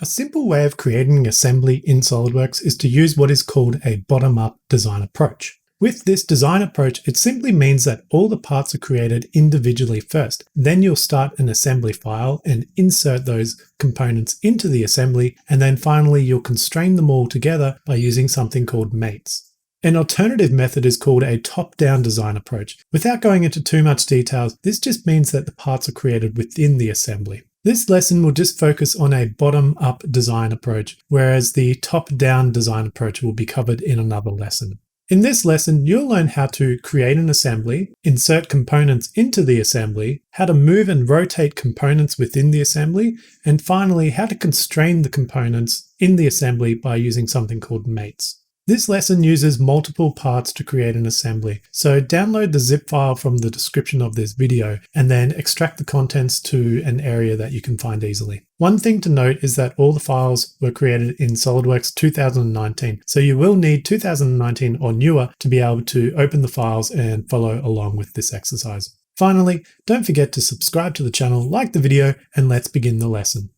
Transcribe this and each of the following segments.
A simple way of creating assembly in SolidWorks is to use what is called a bottom-up design approach. With this design approach, it simply means that all the parts are created individually first. Then you'll start an assembly file and insert those components into the assembly, and then finally you'll constrain them all together by using something called mates. An alternative method is called a top-down design approach. Without going into too much details, this just means that the parts are created within the assembly. This lesson will just focus on a bottom-up design approach, whereas the top-down design approach will be covered in another lesson. In this lesson, you'll learn how to create an assembly, insert components into the assembly, how to move and rotate components within the assembly, and finally, how to constrain the components in the assembly by using something called mates. This lesson uses multiple parts to create an assembly, so download the zip file from the description of this video and then extract the contents to an area that you can find easily. One thing to note is that all the files were created in SolidWorks 2019, so you will need 2019 or newer to be able to open the files and follow along with this exercise. Finally, don't forget to subscribe to the channel, like the video, and let's begin the lesson.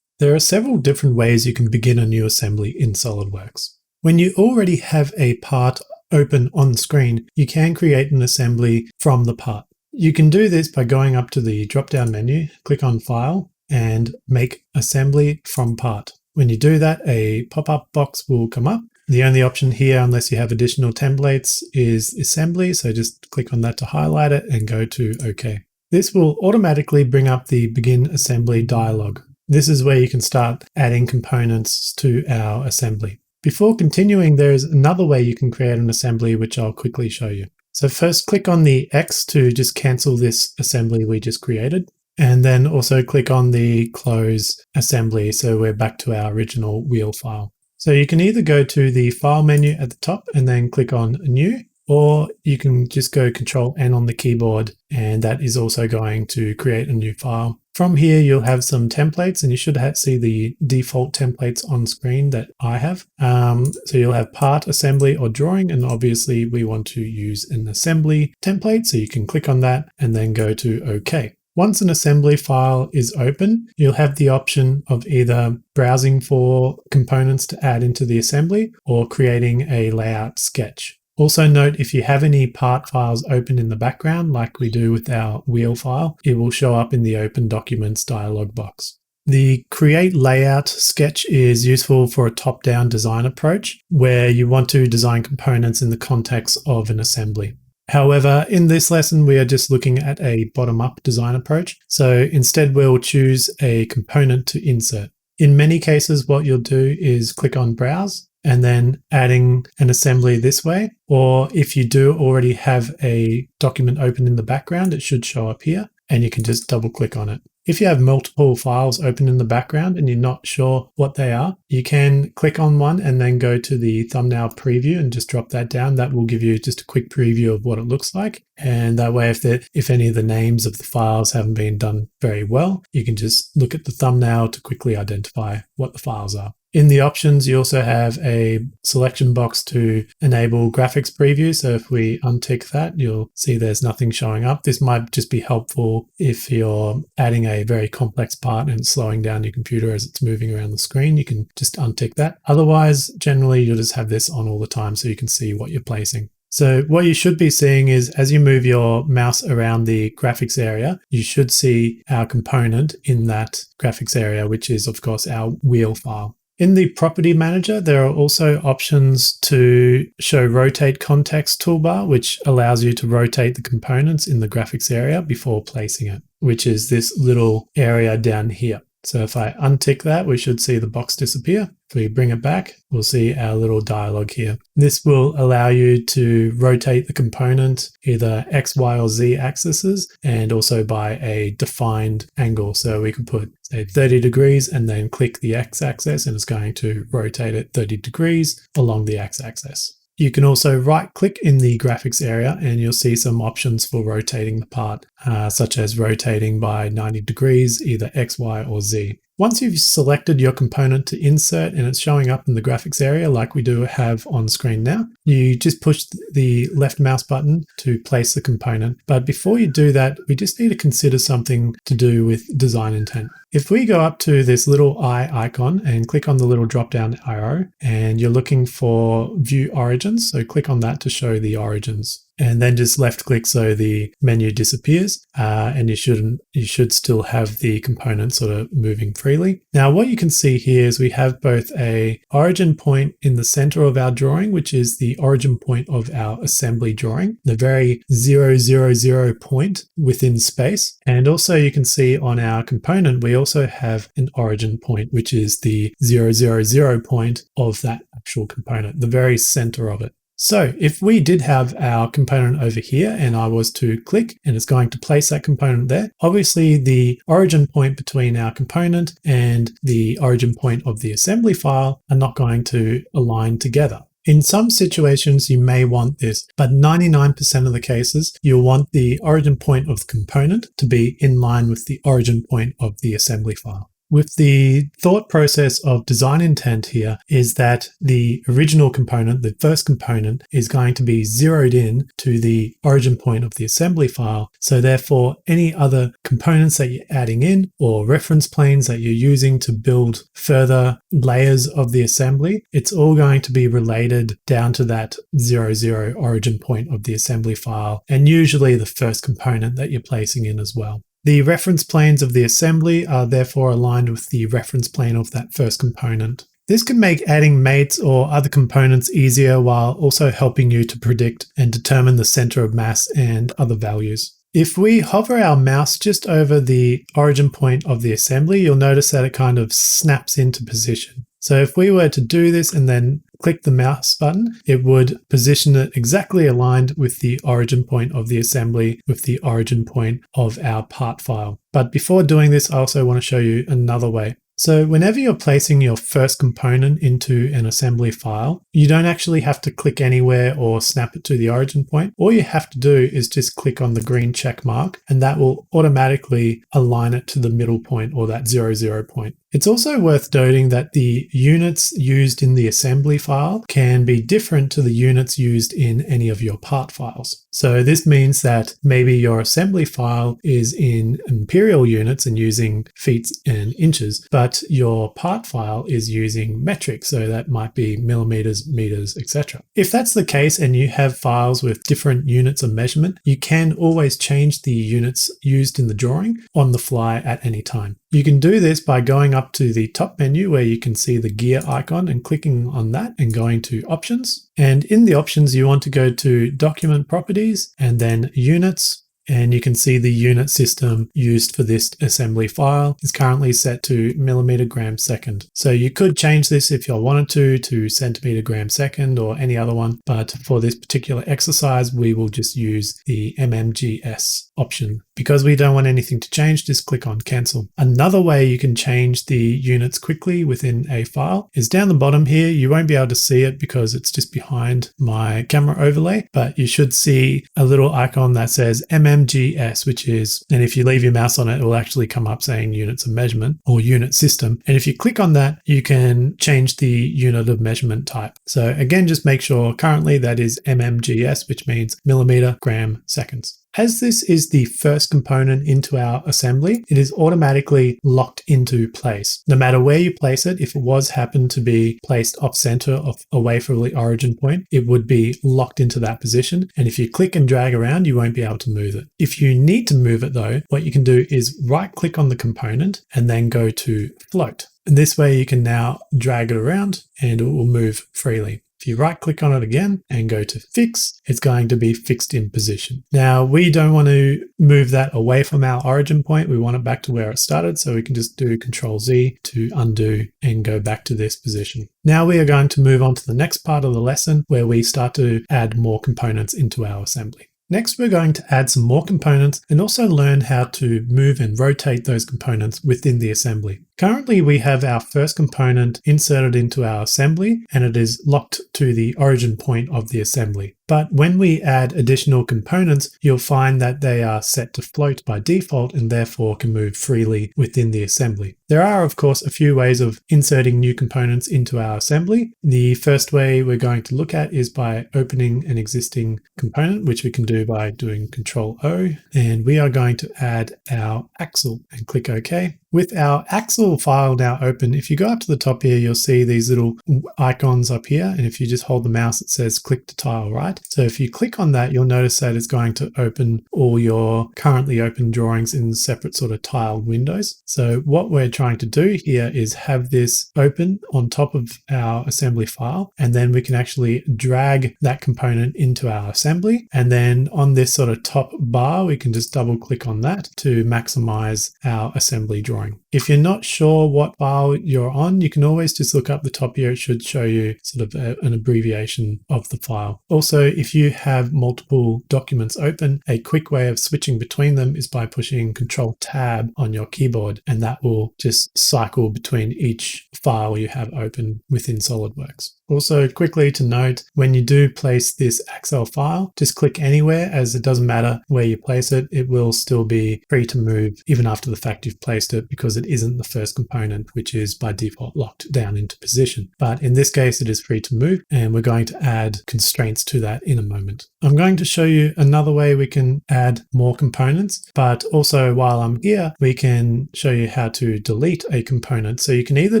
There are several different ways you can begin a new assembly in SolidWorks. When you already have a part open on screen, you can create an assembly from the part. You can do this by going up to the drop-down menu, click on File, and make Assembly from Part. When you do that, a pop-up box will come up. The only option here, unless you have additional templates, is Assembly, so just click on that to highlight it and go to OK. This will automatically bring up the Begin Assembly dialog. This is where you can start adding components to our assembly. Before continuing, there is another way you can create an assembly, which I'll quickly show you. So first click on the X to just cancel this assembly we just created. And then also click on the Close Assembly, so we're back to our original wheel file. So you can either go to the File menu at the top and then click on New, or you can just go Control-N on the keyboard, and that is also going to create a new file. From here, you'll have some templates, and you should see the default templates on screen that I have. So you'll have part, assembly, or drawing, and obviously we want to use an assembly template, so you can click on that and then go to OK. Once an assembly file is open, you'll have the option of either browsing for components to add into the assembly or creating a layout sketch. Also note, if you have any part files open in the background, like we do with our wheel file, it will show up in the Open Documents dialog box. The Create Layout sketch is useful for a top-down design approach, where you want to design components in the context of an assembly. However, in this lesson, we are just looking at a bottom-up design approach, so instead we'll choose a component to insert. In many cases, what you'll do is click on Browse, and then adding an assembly this way, or if you do already have a document open in the background, it should show up here, and you can just double click on it. If you have multiple files open in the background and you're not sure what they are, you can click on one and then go to the thumbnail preview and just drop that down. That will give you just a quick preview of what it looks like. And that way, if any of the names of the files haven't been done very well, you can just look at the thumbnail to quickly identify what the files are. In the options, you also have a selection box to enable graphics preview. So if we untick that, you'll see there's nothing showing up. This might just be helpful if you're adding a very complex part and slowing down your computer as it's moving around the screen. You can just untick that. Otherwise, generally, you'll just have this on all the time so you can see what you're placing. So what you should be seeing is as you move your mouse around the graphics area, you should see our component in that graphics area, which is, of course, our wheel file. In the Property Manager, there are also options to show Rotate Context toolbar, which allows you to rotate the components in the graphics area before placing it, which is this little area down here. So if I untick that, we should see the box disappear. If we bring it back, we'll see our little dialog here. This will allow you to rotate the component either X, Y, or Z axes, and also by a defined angle. So we could put, say, 30 degrees and then click the X axis, and it's going to rotate it 30 degrees along the X axis. You can also right-click in the graphics area and you'll see some options for rotating the part, such as rotating by 90 degrees, either X, Y, or Z. Once you've selected your component to insert and it's showing up in the graphics area like we do have on screen now, you just push the left mouse button to place the component. But before you do that, we just need to consider something to do with design intent. If we go up to this little eye icon and click on the little drop down arrow, and you're looking for view origins, so click on that to show the origins. And then just left click so the menu disappears, and you should still have the component sort of moving freely. Now what you can see here is we have both a origin point in the center of our drawing, which is the origin point of our assembly drawing, the very 000 point within space. And also you can see on our component, we also have an origin point, which is the 000 point of that actual component, the very center of it. So if we did have our component over here and I was to click and it's going to place that component there, obviously the origin point between our component and the origin point of the assembly file are not going to align together. In some situations, you may want this, but 99% of the cases, you'll want the origin point of the component to be in line with the origin point of the assembly file. With the thought process of design intent here is that the original component, the first component, is going to be zeroed in to the origin point of the assembly file. So therefore, any other components that you're adding in or reference planes that you're using to build further layers of the assembly, it's all going to be related down to that 00 origin point of the assembly file, and usually the first component that you're placing in as well. The reference planes of the assembly are therefore aligned with the reference plane of that first component. This can make adding mates or other components easier while also helping you to predict and determine the center of mass and other values. If we hover our mouse just over the origin point of the assembly, you'll notice that it kind of snaps into position. So if we were to do this and then click the mouse button, it would position it exactly aligned with the origin point of the assembly with the origin point of our part file. But before doing this, I also want to show you another way. So whenever you're placing your first component into an assembly file, you don't actually have to click anywhere or snap it to the origin point. All you have to do is just click on the green check mark, and that will automatically align it to the middle point or that 00 point. It's also worth noting that the units used in the assembly file can be different to the units used in any of your part files. So this means that maybe your assembly file is in imperial units and using feet and inches, but your part file is using metric, so that might be millimeters, meters, etc. If that's the case and you have files with different units of measurement, you can always change the units used in the drawing on the fly at any time. You can do this by going up to the top menu where you can see the gear icon and clicking on that and going to options. And in the options, you want to go to document properties and then units. And you can see the unit system used for this assembly file is currently set to millimeter gram second. So you could change this if you wanted to centimeter gram second or any other one. But for this particular exercise, we will just use the MMGS option. Because we don't want anything to change, just click on cancel. Another way you can change the units quickly within a file is down the bottom here. You won't be able to see it because it's just behind my camera overlay, but you should see a little icon that says MMGS, which is, and if you leave your mouse on it, it will actually come up saying units of measurement or unit system. And if you click on that, you can change the unit of measurement type. So again, just make sure currently that is MMGS, which means millimeter gram seconds. As this is the first component into our assembly, it is automatically locked into place. No matter where you place it, if it was happened to be placed off center away from the origin point, it would be locked into that position. And if you click and drag around, you won't be able to move it. If you need to move it though, what you can do is right click on the component and then go to float. And this way you can now drag it around and it will move freely. If you right click on it again and go to fix, it's going to be fixed in position. Now we don't want to move that away from our origin point. We want it back to where it started. So we can just do Control Z to undo and go back to this position. Now we are going to move on to the next part of the lesson where we start to add more components into our assembly. Next, we're going to add some more components and also learn how to move and rotate those components within the assembly. Currently, we have our first component inserted into our assembly and it is locked to the origin point of the assembly. But when we add additional components, you'll find that they are set to float by default and therefore can move freely within the assembly. There are, of course, a few ways of inserting new components into our assembly. The first way we're going to look at is by opening an existing component, which we can do by doing Control O. And we are going to add our axle and click OK. With our Axle file now open, if you go up to the top here, you'll see these little icons up here. And if you just hold the mouse, it says click to tile right. So if you click on that, you'll notice that it's going to open all your currently open drawings in separate sort of tile windows. So what we're trying to do here is have this open on top of our assembly file, and then we can actually drag that component into our assembly. And then on this sort of top bar, we can just double click on that to maximize our assembly drawing. If you're not sure what file you're on, you can always just look up the top here. It should show you sort of an abbreviation of the file. Also, if you have multiple documents open, a quick way of switching between them is by pushing Control Tab on your keyboard, and that will just cycle between each file you have open within SolidWorks. Also, quickly to note, when you do place this Excel file, just click anywhere, as it doesn't matter where you place it, it will still be free to move even after the fact you've placed it, because it isn't the first component, which is by default locked down into position. But in this case, it is free to move, and we're going to add constraints to that in a moment. I'm going to show you another way we can add more components, but also while I'm here, we can show you how to delete a component. So you can either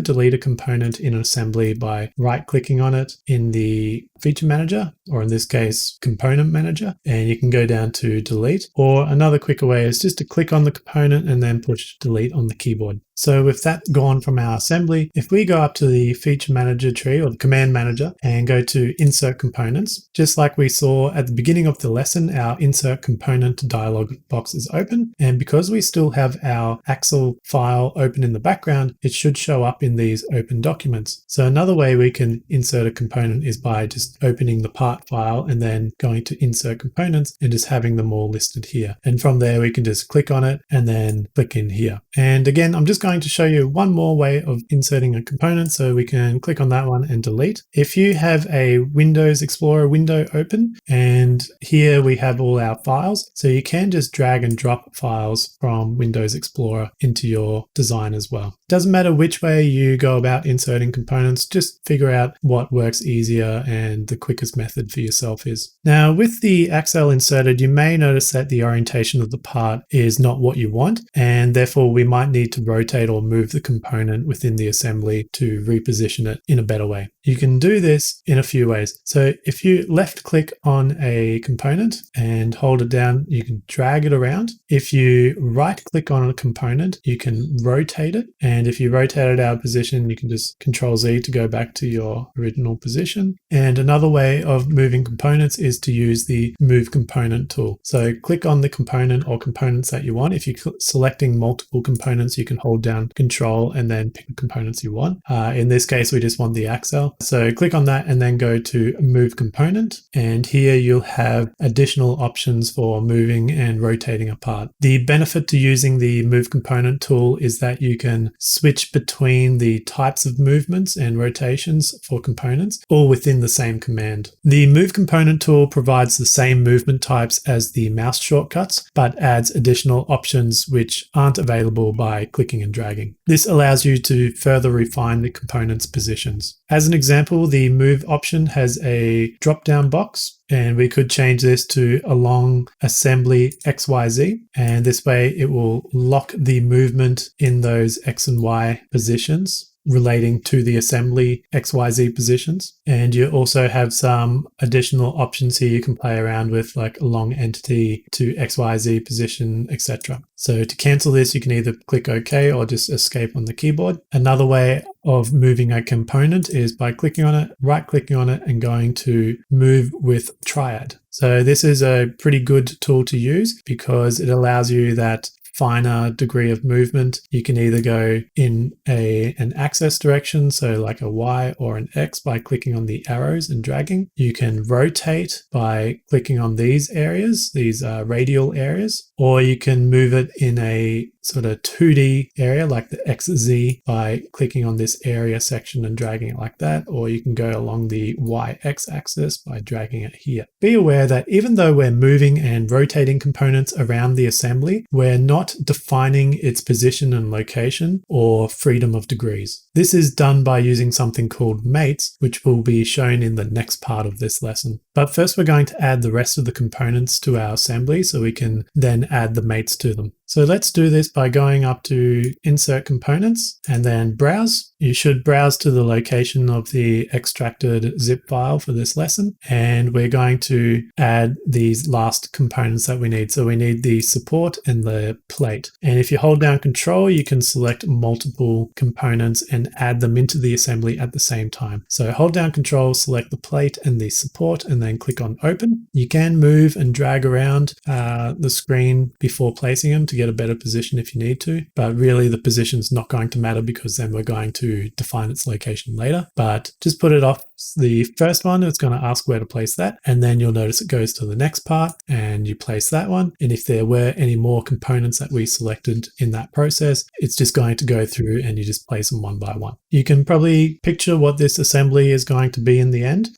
delete a component in an assembly by right-clicking on it in the feature manager, or in this case, component manager, and you can go down to delete. Or another quicker way is just to click on the component and then push delete on the keyboard. So with that gone from our assembly, if we go up to the feature manager tree or the command manager and go to insert components, just like we saw at the beginning of the lesson, our insert component dialog box is open. And because we still have our Axle file open in the background, it should show up in these open documents. So another way we can insert a component is by just opening the part file and then going to insert components and just having them all listed here. And from there, we can just click on it and then click in here. And again, I'm just going to show you one more way of inserting a component. So we can click on that one and delete. If you have a Windows Explorer window open, and here we have all our files, so you can just drag and drop files from Windows Explorer into your design as well. Doesn't matter which way you go about inserting components, just figure out what works easier and the quickest method for yourself is. Now, with the Axle inserted, you may notice that the orientation of the part is not what you want, and therefore we might need to rotate or move the component within the assembly to reposition it in a better way. You can do this in a few ways. So if you left click on a component and hold it down, you can drag it around. If you right click on a component, you can rotate it. And if you rotate it out of position, you can just Control Z to go back to your original position. And another way of moving components is to use the Move Component tool. So click on the component or components that you want. If you're selecting multiple components, you can hold down Control and then pick the components you want. In this case, we just want the Axle. So click on that and then go to Move Component. And here you'll have additional options for moving and rotating a part. The benefit to using the Move Component tool is that you can switch between the types of movements and rotations for components, all within the same command. The Move Component tool provides the same movement types as the mouse shortcuts, but adds additional options which aren't available by clicking and dragging. This allows you to further refine the component's positions. As an example, the Move option has a drop-down box, and we could change this to along assembly XYZ, and this way it will lock the movement in those X and Y positions relating to the assembly XYZ positions. And you also have some additional options here you can play around with, like along entity to XYZ position, etc. So to cancel this, you can either click OK or just escape on the keyboard. Another way of moving a component is by clicking on it, right-clicking on it, and going to Move with Triad. So this is a pretty good tool to use because it allows you that finer degree of movement. You can either go in an axis direction, so like a Y or an X, by clicking on the arrows and dragging. You can rotate by clicking on these areas, these radial areas, or you can move it in a sort of 2D area like the XZ by clicking on this area section and dragging it like that, or you can go along the YX axis by dragging it here. Be aware that even though we're moving and rotating components around the assembly, we're not defining its position and location or freedom of degrees. This is done by using something called mates, which will be shown in the next part of this lesson. But first we're going to add the rest of the components to our assembly so we can then add the mates to them. So let's do this by going up to Insert Components and then Browse. You should browse to the location of the extracted zip file for this lesson. And we're going to add these last components that we need. So we need the support and the plate. And if you hold down Control, you can select multiple components and add them into the assembly at the same time. So hold down Control, select the plate and the support, and then click on Open. You can move and drag around the screen before placing them to get a better position if you need to, but really the position's not going to matter because then we're going to define its location later. But just put it off the first one. It's going to ask where to place that, and then you'll notice it goes to the next part and you place that one. And if there were any more components that we selected in that process, it's just going to go through and you just place them one by one. You can probably picture what this assembly is going to be in the end,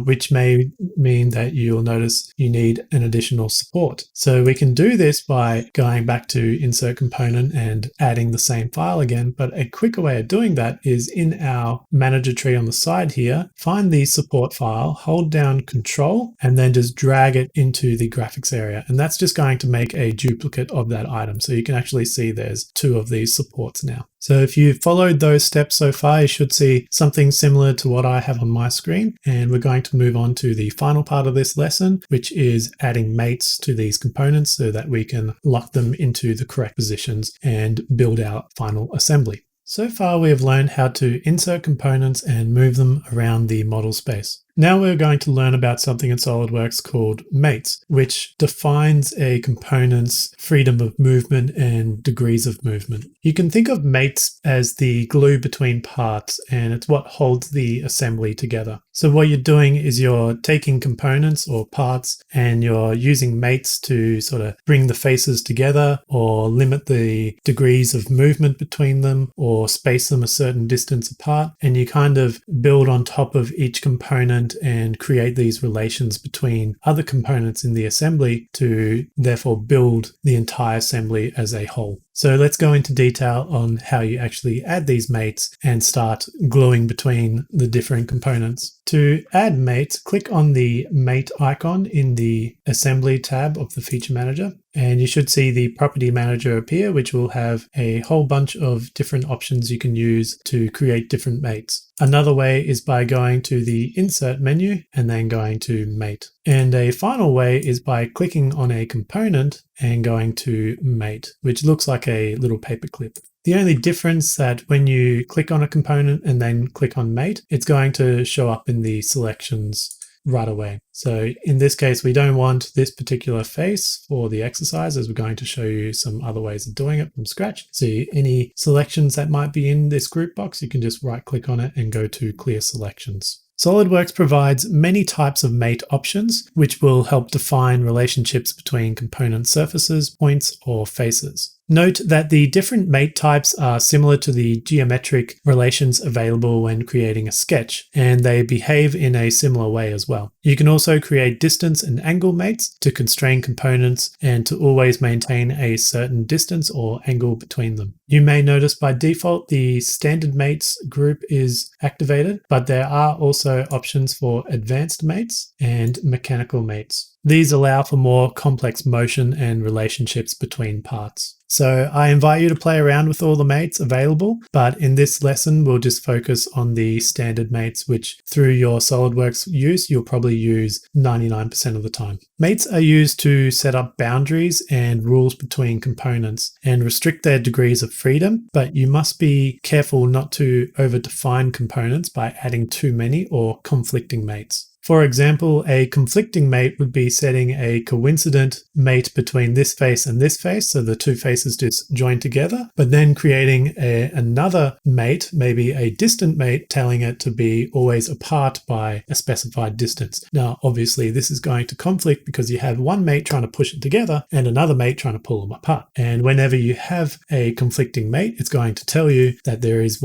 which may mean that you'll notice you need an additional support. So we can do this by going back to Insert Component and adding the same file again. But a quicker way of doing that is in our manager tree on the side here, find the support file, hold down Control, and then just drag it into the graphics area. And that's just going to make a duplicate of that item. So you can actually see there's two of these supports now. So if you've followed those steps so far, you should see something similar to what I have on my screen. And we're going to move on to the final part of this lesson, which is adding mates to these components so that we can lock them into the correct positions and build our final assembly. So far, we have learned how to insert components and move them around the model space. Now we're going to learn about something in SolidWorks called mates, which defines a component's freedom of movement and degrees of movement. You can think of mates as the glue between parts, and it's what holds the assembly together. So what you're doing is you're taking components or parts and you're using mates to sort of bring the faces together or limit the degrees of movement between them or space them a certain distance apart. And you kind of build on top of each component and create these relations between other components in the assembly to therefore build the entire assembly as a whole. So let's go into detail on how you actually add these mates and start gluing between the different components. To add mates, click on the mate icon in the assembly tab of the feature manager, and you should see the property manager appear, which will have a whole bunch of different options you can use to create different mates. Another way is by going to the insert menu and then going to mate. And a final way is by clicking on a component and going to mate, which looks like a little paperclip. The only difference that when you click on a component and then click on mate, it's going to show up in the selections right away. So in this case, we don't want this particular face for the exercise, as we're going to show you some other ways of doing it from scratch. So any selections that might be in this group box, you can just right click on it and go to clear selections. SolidWorks provides many types of mate options, which will help define relationships between component surfaces, points, or faces. Note that the different mate types are similar to the geometric relations available when creating a sketch, and they behave in a similar way as well. You can also create distance and angle mates to constrain components and to always maintain a certain distance or angle between them. You may notice by default the standard mates group is activated, but there are also options for advanced mates and mechanical mates. These allow for more complex motion and relationships between parts. So I invite you to play around with all the mates available, but in this lesson, we'll just focus on the standard mates, which through your SolidWorks use, you'll probably use 99% of the time. Mates are used to set up boundaries and rules between components and restrict their degrees of freedom, but you must be careful not to over-define components by adding too many or conflicting mates. For example, a conflicting mate would be setting a coincident mate between this face and this face, so the two faces just join together, but then creating another mate, maybe a distant mate, telling it to be always apart by a specified distance. Now, obviously, this is going to conflict because you have one mate trying to push it together and another mate trying to pull them apart. And whenever you have a conflicting mate, it's going to tell you that there is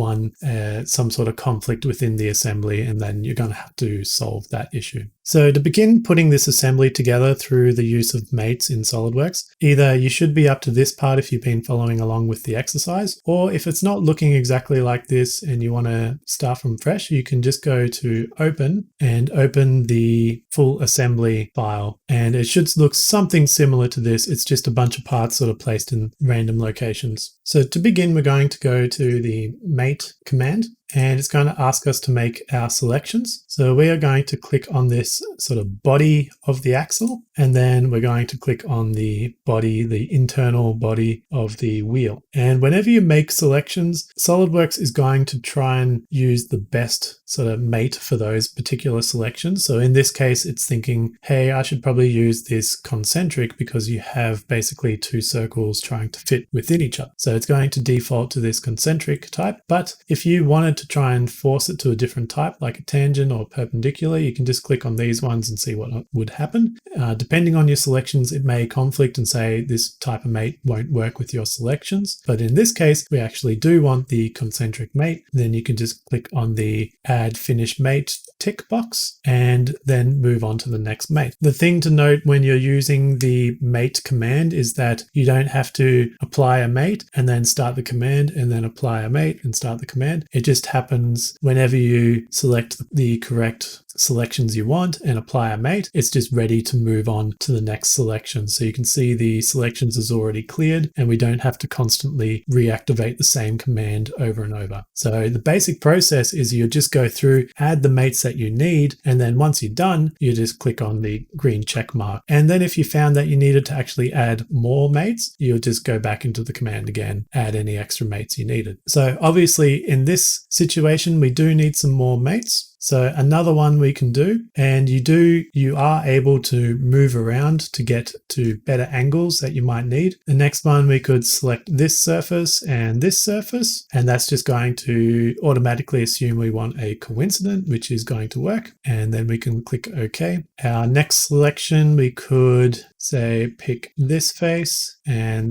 some sort of conflict within the assembly, and then you're going to have to solve that issue. So to begin putting this assembly together through the use of mates in SolidWorks, either you should be up to this part if you've been following along with the exercise, or if it's not looking exactly like this and you want to start from fresh, you can just go to Open and open the full assembly file. And it should look something similar to this. It's just a bunch of parts sort of placed in random locations. So to begin, we're going to go to the mate command, and it's going to ask us to make our selections. So we are going to click on this sort of body of the axle, and then we're going to click on the body, the internal body of the wheel. And whenever you make selections, SolidWorks is going to try and use the best sort of mate for those particular selections. So in this case, it's thinking, hey, I should probably use this concentric because you have basically two circles trying to fit within each other. So it's going to default to this concentric type. But if you wanted to try and force it to a different type, like a tangent or perpendicular, you can just click on these ones and see what would happen. Depending on your selections, it may conflict and say this type of mate won't work with your selections. But in this case, we actually do want the concentric mate. Then you can just click on the Add Finish Mate tick box and then move on to the next mate. The thing to note when you're using the mate command is that you don't have to apply a mate and then start the command and then apply a mate and start the command. It just happens whenever you select the correct selections you want and apply a mate, it's just ready to move on to the next selection. So you can see the selections is already cleared and we don't have to constantly reactivate the same command over and over. So the basic process is you just go through, add the mates that you need, and then once you're done, you just click on the green check mark. And then if you found that you needed to actually add more mates, you'll just go back into the command again, add any extra mates you needed. So obviously in this situation, we do need some more mates. So another one we can do, and you are able to move around to get to better angles that you might need. The next one, we could select this surface, and that's just going to automatically assume we want a coincident, which is going to work. And then we can click OK. Our next selection, we could say pick this face and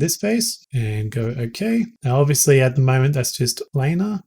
go OK. Now obviously at the moment that's just planar.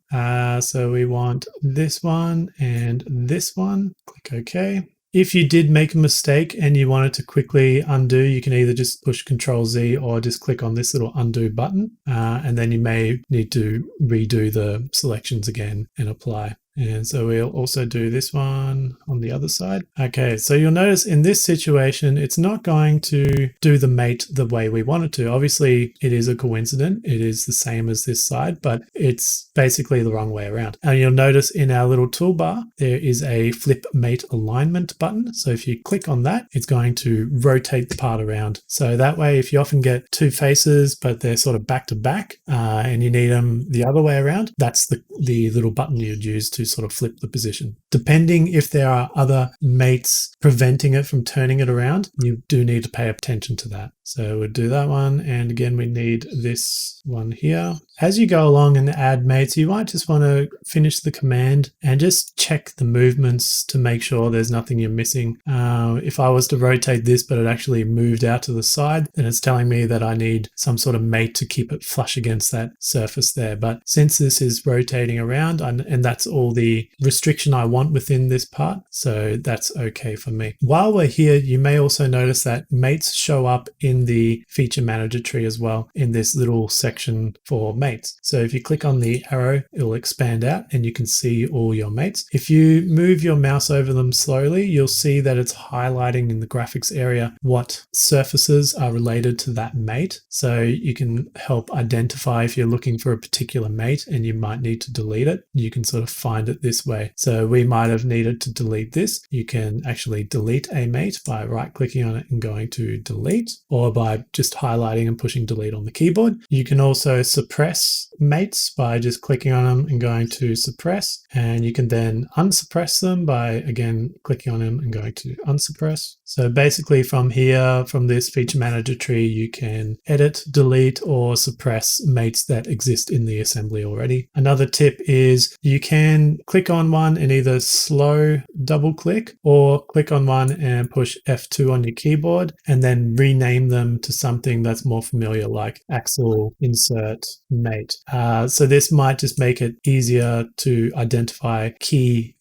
So we want this one and this one. Click OK. If you did make a mistake and you wanted to quickly undo, you can either just push Control Z or just click on this little undo button. And then you may need to redo the selections again and apply. And so we'll also do this one on the other side. Okay, so you'll notice in this situation, it's not going to do the mate the way we want it to. Obviously, it is a coincident. It is the same as this side, but it's basically the wrong way around. And you'll notice in our little toolbar, there is a flip mate alignment button. So if you click on that, it's going to rotate the part around. So that way, if you often get two faces, but they're sort of back to back, and you need them the other way around, that's the little button you'd use to sort of flip the position. Depending if there are other mates preventing it from turning it around, you do need to pay attention to that. So we'll do that one. And again, we need this one here. As you go along and add mates, you might just want to finish the command and just check the movements to make sure there's nothing you're missing. If I was to rotate this, but it actually moved out to the side, then it's telling me that I need some sort of mate to keep it flush against that surface there. But since this is rotating around and that's all the restriction I want within this part, so that's okay for me. While we're here, you may also notice that mates show up in the feature manager tree as well in this little section for mates. So if you click on the arrow, it'll expand out and you can see all your mates. If you move your mouse over them slowly, you'll see that it's highlighting in the graphics area what surfaces are related to that mate. So you can help identify if you're looking for a particular mate and you might need to delete it. You can sort of find it this way. So we might have needed to delete this. You can actually delete a mate by right-clicking on it and going to delete, or by just highlighting and pushing delete on the keyboard. You can also suppress mates by just clicking on them and going to suppress, and you can then unsuppress them by again clicking on them and going to unsuppress. So basically from here, from this feature manager tree, you can edit, delete, or suppress mates that exist in the assembly already. Another tip is you can click on one and either slow double click or click on one and push F2 on your keyboard and then rename them to something that's more familiar, like axle, insert, mate. So this might just make it easier to identify key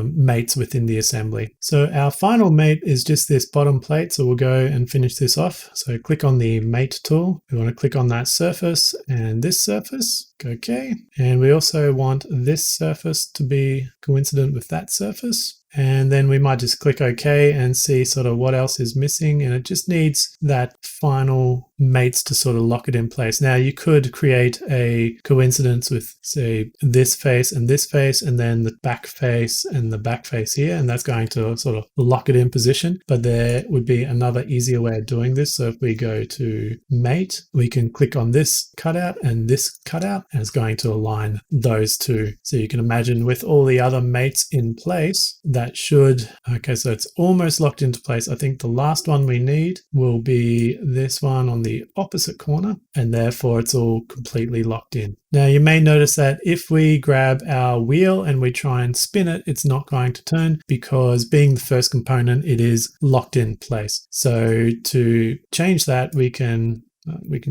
mates within the assembly. So our final mate is just this bottom plate. So we'll go and finish this off. So click on the mate tool. We want to click on that surface and this surface. Okay. And we also want this surface to be coincident with that surface. And then we might just click OK and see sort of what else is missing. And it just needs that final mates to sort of lock it in place. Now you could create a coincidence with, say, this face, and then the back face and the back face here. And that's going to sort of lock it in position. But there would be another easier way of doing this. So if we go to mate, we can click on this cutout and this cutout, and it's going to align those two. So you can imagine with all the other mates in place, that should, okay, so it's almost locked into place. I think the last one we need will be this one on the opposite corner, and therefore it's all completely locked in. Now you may notice that if we grab our wheel and we try and spin it, it's not going to turn because being the first component, it is locked in place. So to change that, we can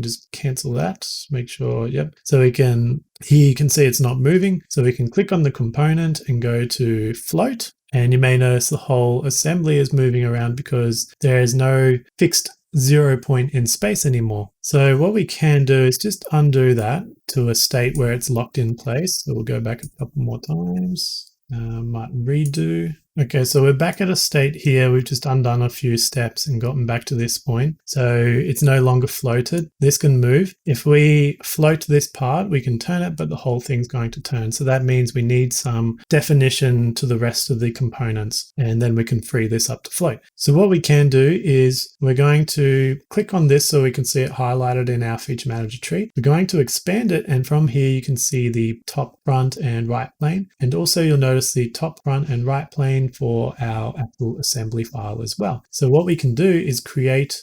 just cancel that, make sure, yep. So we can, here you can see it's not moving. So we can click on the component and go to float. And you may notice the whole assembly is moving around because there is no fixed 0 point in space anymore. So what we can do is just undo that to a state where it's locked in place. So we'll go back a couple more times. Might redo. Okay, so we're back at a state here. We've just undone a few steps and gotten back to this point. So it's no longer floated. This can move. If we float this part, we can turn it, but the whole thing's going to turn. So that means we need some definition to the rest of the components, and then we can free this up to float. So what we can do is we're going to click on this so we can see it highlighted in our feature manager tree. We're going to expand it, and from here you can see the top, front, and right plane. And also you'll notice the top, front, and right plane for our actual assembly file as well. So what we can do is create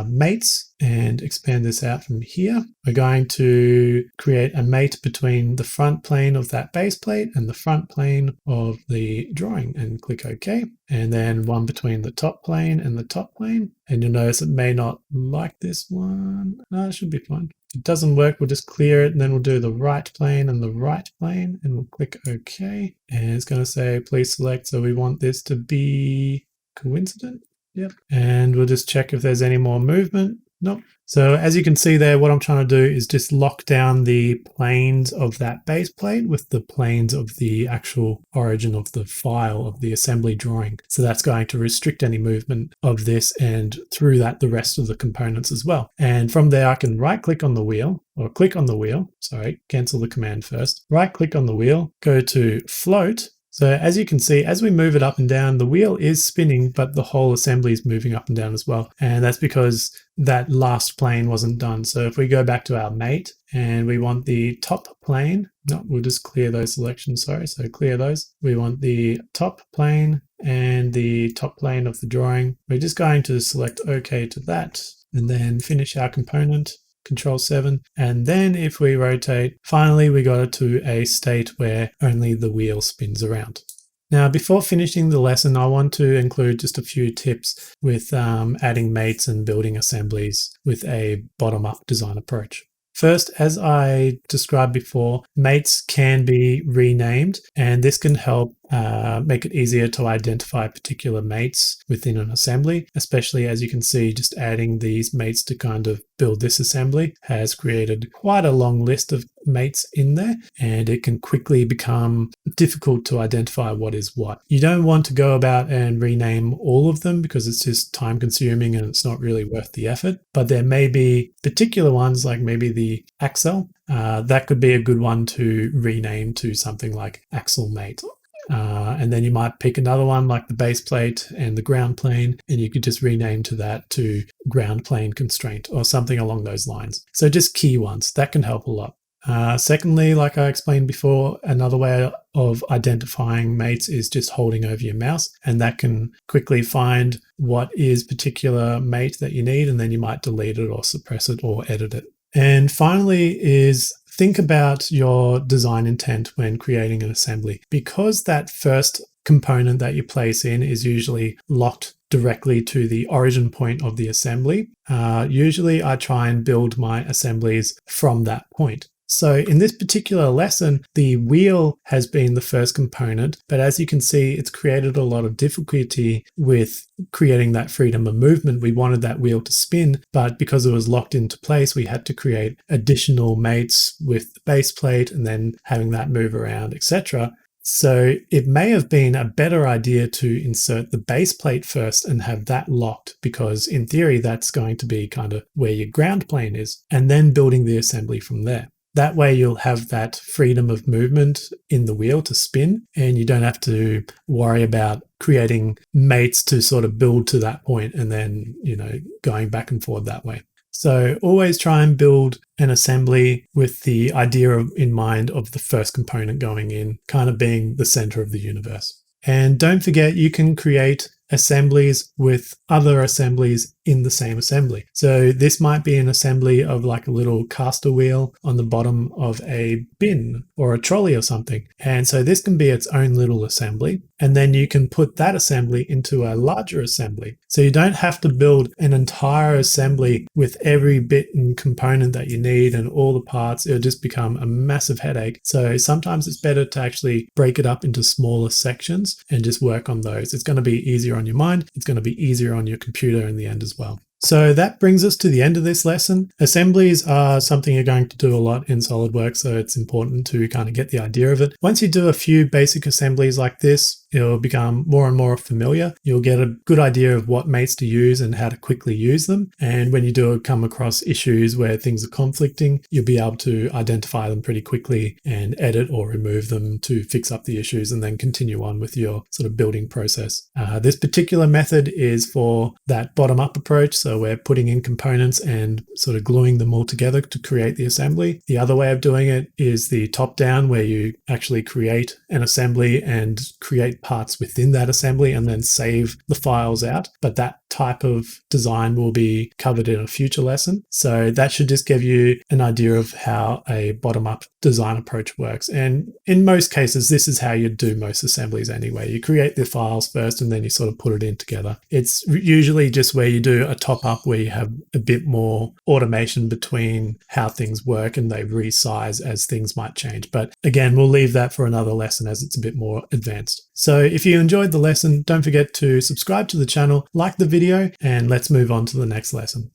mates and expand this out from here. We're going to create a mate between the front plane of that base plate and the front plane of the drawing, and click OK. And then one between the top plane and the top plane. And you'll notice it may not like this one. No, it should be fine. If it doesn't work, we'll just clear it, and then we'll do the right plane and the right plane, and we'll click OK. And it's going to say, please select. So we want this to be coincident. Yep. And we'll just check if there's any more movement. Nope. So as you can see there, what I'm trying to do is just lock down the planes of that base plate with the planes of the actual origin of the file of the assembly drawing. So that's going to restrict any movement of this, and through that, the rest of the components as well. And from there, I can right click on the wheel, or click on the wheel, sorry, cancel the command first. Right click on the wheel, go to float. So as you can see, as we move it up and down, the wheel is spinning, but the whole assembly is moving up and down as well. And that's because that last plane wasn't done. So if we go back to our mate and we want the top plane, no, we'll just clear those selections, sorry. So clear those. We want the top plane and the top plane of the drawing. We're just going to select OK to that, and then finish our component. Control 7, and then if we rotate, finally we got it to a state where only the wheel spins around. Now, before finishing the lesson, I want to include just a few tips with adding mates and building assemblies with a bottom-up design approach. First, as I described before, mates can be renamed, and this can help make it easier to identify particular mates within an assembly, especially as you can see, just adding these mates to kind of build this assembly has created quite a long list of mates in there, and it can quickly become difficult to identify what is what. You don't want to go about and rename all of them because it's just time consuming and it's not really worth the effort, but there may be particular ones like maybe the axle. That could be a good one to rename to something like axle mate. And then you might pick another one like the base plate and the ground plane, and you could just rename to that to ground plane constraint or something along those lines. So just key ones, that can help a lot. Secondly, like I explained before, another way of identifying mates is just holding over your mouse, and that can quickly find what is particular mate that you need, and then you might delete it or suppress it or edit it. And finally is think about your design intent when creating an assembly. Because that first component that you place in is usually locked directly to the origin point of the assembly, usually I try and build my assemblies from that point. So in this particular lesson, the wheel has been the first component, but as you can see, it's created a lot of difficulty with creating that freedom of movement. We wanted that wheel to spin, but because it was locked into place, we had to create additional mates with the base plate and then having that move around, etc. So it may have been a better idea to insert the base plate first and have that locked, because in theory, that's going to be kind of where your ground plane is, and then building the assembly from there. That way you'll have that freedom of movement in the wheel to spin, and you don't have to worry about creating mates to sort of build to that point and then, going back and forth that way. So always try and build an assembly with the idea in mind of the first component going in, kind of being the center of the universe. And don't forget, you can create assemblies with other assemblies in the same assembly. So this might be an assembly of like a little caster wheel on the bottom of a bin or a trolley or something. And so this can be its own little assembly. And then you can put that assembly into a larger assembly. So you don't have to build an entire assembly with every bit and component that you need and all the parts. It'll just become a massive headache. So sometimes it's better to actually break it up into smaller sections and just work on those. It's going to be easier on your mind. It's going to be easier on your computer in the end as well. So that brings us to the end of this lesson. Assemblies are something you're going to do a lot in SolidWorks, so it's important to kind of get the idea of it. Once you do a few basic assemblies like this, it'll become more and more familiar. You'll get a good idea of what mates to use and how to quickly use them. And when you do come across issues where things are conflicting, you'll be able to identify them pretty quickly and edit or remove them to fix up the issues and then continue on with your sort of building process. This particular method is for that bottom-up approach. So we're putting in components and sort of gluing them all together to create the assembly. The other way of doing it is the top-down, where you actually create an assembly and create parts within that assembly and then save the files out. But that type of design will be covered in a future lesson. So that should just give you an idea of how a bottom-up design approach works. And in most cases, this is how you do most assemblies anyway. You create the files first and then you sort of put it in together. It's usually just where you do a top-up where you have a bit more automation between how things work and they resize as things might change. But again, we'll leave that for another lesson as it's a bit more advanced. So if you enjoyed the lesson, don't forget to subscribe to the channel, like the video, and let's move on to the next lesson.